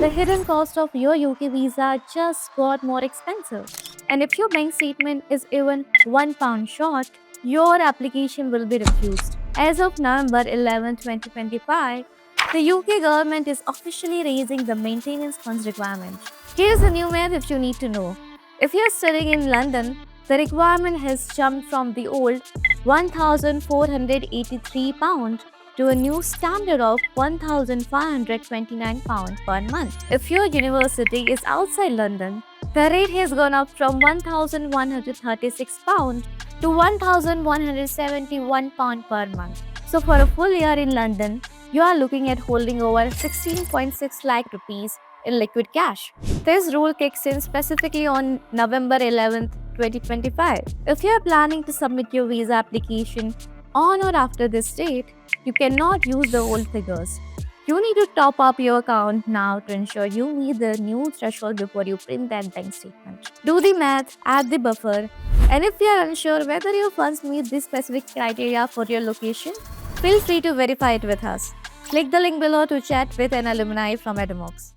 the hidden cost of your UK visa just got more expensive. And if your bank statement is even £1 short, your application will be refused. As of November 11, 2025, the UK government is officially raising the maintenance funds requirement. Here's the new math if you need to know. If you're studying in London, the requirement has jumped from the old £1,483 to a new standard of £1,529 per month. If your university is outside London, the rate has gone up from £1,136 to £1,171 per month. So for a full year in London, you are looking at holding over 16.6 lakh rupees in liquid cash. This rule kicks in specifically on November 11th, 2025. If you are planning to submit your visa application on or after this date, you cannot use the old figures. You need to top up your account now to ensure you meet the new threshold before you print that bank statement. Do the math, add the buffer, and if you are unsure whether your funds meet this specific criteria for your location, feel free to verify it with us. Click the link below to chat with an alumni from Edamox.